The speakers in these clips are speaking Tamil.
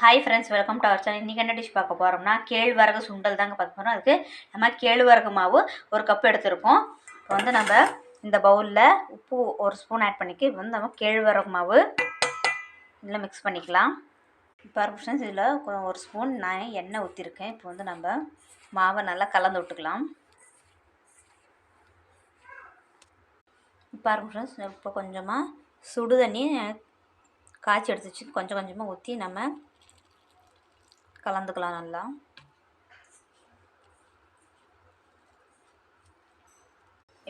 Hi friends, welcome to our channel. இன்றைக்கி என்ன டிஷ் பார்க்க போகிறோம்னா கேழ்வரகு சுண்டல் தாங்க பார்க்க போகிறோம். அதுக்கு நம்ம கேழ்வரகு மாவு ஒரு கப் எடுத்துருக்கோம். இப்போ வந்து நம்ம இந்த பவுலில் உப்பு ஒரு ஸ்பூன் ஆட் பண்ணிக்க இப்போ வந்து நம்ம கேழ்வரகு மாவு இதில் மிக்ஸ் பண்ணிக்கலாம். இப்போ ஃப்ரெண்ட்ஸ் இதில் ஒரு ஸ்பூன் நான் எண்ணெய் ஊற்றிருக்கேன். இப்போ வந்து நம்ம மாவை நல்லா கலந்து விட்டுக்கலாம். இப்போ ஃப்ரெண்ட்ஸ் இப்போ கொஞ்சமாக சுடு தண்ணி காய்ச்சி எடுத்து வச்சு கொஞ்சம் கொஞ்சமாக ஊற்றி நம்ம கலந்துக்கலாம். நல்லா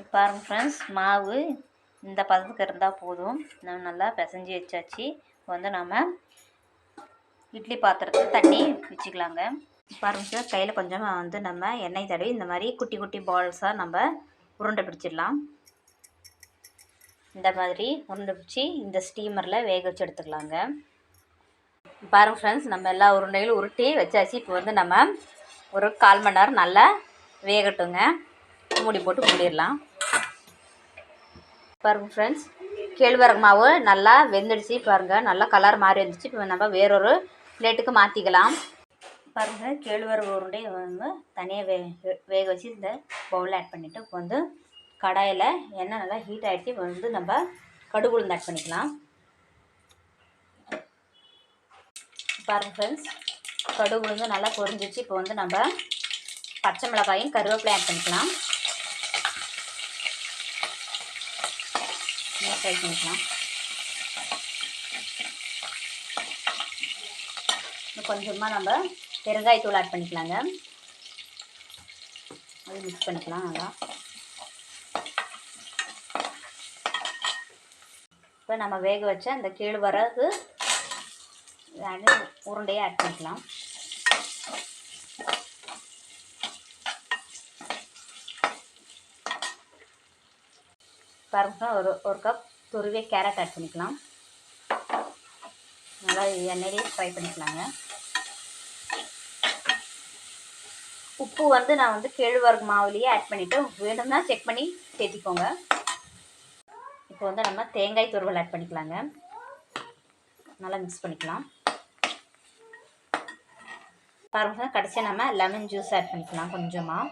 இப்போ ஃப்ரெண்ட்ஸ் மாவு இந்த பதத்துக்கு இருந்தால் போதும். நம்ம நல்லா பிசைஞ்சி வச்சாச்சு. இப்போ வந்து நம்ம இட்லி பாத்திரத்துக்கு தண்ணி வச்சுக்கலாங்க. பாருங்க சார், கையில் கொஞ்சம் வந்து நம்ம எண்ணெய் தடவி இந்த மாதிரி குட்டி குட்டி பால்ஸாக நம்ம உருண்டை பிடிச்சிடலாம். இந்த மாதிரி உருண்டை பிடிச்சி இந்த ஸ்டீமரில் வேக வச்சு எடுத்துக்கலாங்க. பாருங்க ஃப்ரெண்ட்ஸ், நம்ம எல்லா உருண்டைகளும் உருட்டி வச்சாச்சு. இப்போ வந்து நம்ம ஒரு 1/4 மணி நேரம் நல்லா வேகட்டுங்க. மூடி போட்டு மூடிடலாம். பாருங்க ஃப்ரெண்ட்ஸ், கேழ்வரகு மாவு நல்லா வெந்துடுச்சு. பாருங்கள், நல்லா கலர் மாறி வந்துச்சு. இப்போ நம்ம வேறொரு பிளேட்டுக்கு மாற்றிக்கலாம். பாருங்கள், கேழ்வரகு உருண்டை வந்து தனியாக வேக வச்சு இந்த பவுலில் ஆட் பண்ணிவிட்டு இப்போ வந்து கடாயில் எண்ணெய் நல்லா ஹீட் ஆகிடுச்சு. இப்போ வந்து நம்ம கடுகு உளுந்து ஆட் பண்ணிக்கலாம். பாருங்கள் ஃப்ரெண்ட்ஸ், கடுகு உளுந்து நல்லா பொரிஞ்சிச்சு. இப்போ வந்து நம்ம பச்சை மிளகாயும் கருவேப்பிலை ஆட் பண்ணிக்கலாம். ஃப்ரை பண்ணிக்கலாம். கொஞ்சமாக நம்ம பெருங்காயத்தூள் ஆட் பண்ணிக்கலாங்க. அது மிக்ஸ் பண்ணிக்கலாம் நல்லா. இப்போ நம்ம வேக வச்ச அந்த கேழ்வரகு உருண்டையை ஆட் பண்ணிக்கலாம். பாருங்க, ஒரு கப் துருவிய கேரட் ஆட் பண்ணிக்கலாம். நல்லா எண்ணெயிலே ஃப்ரை பண்ணிக்கலாங்க. உப்பு வந்து நான் வந்து கேழ்வரகு மாவுலேயே ஆட் பண்ணிவிட்டு வேணும்னா செக் பண்ணி சேர்த்திக்கோங்க. இப்போ வந்து நம்ம தேங்காய் துருவல் ஆட் பண்ணிக்கலாங்க. நல்லா மிக்ஸ் பண்ணிக்கலாம். பாருங்க, கடைசியாக நம்ம லெமன் ஜூஸ் ஆட் பண்ணிக்கலாம் கொஞ்சமாக.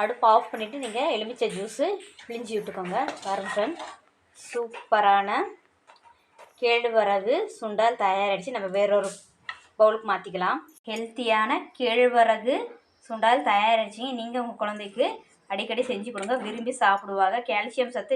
அடுப்பு ஆஃப் பண்ணிவிட்டு நீங்கள் எலுமிச்சை ஜூஸு பிழிஞ்சி விட்டுக்கோங்க. பாருங்க ஃப்ரெண்ட்ஸ், சூப்பரான கேழ்வரகு சுண்டல் தயாராகிடுச்சு. நம்ம வேறொரு பவுலுக்கு மாற்றிக்கலாம். ஹெல்த்தியான கேழ்வரகு சுண்டல் தயாராகிடுச்சிங்க. நீங்கள் உங்கள் குழந்தைக்கு அடிக்கடி செஞ்சு கொடுங்க, விரும்பி சாப்பிடுவாங்க. கால்சியம் சத்து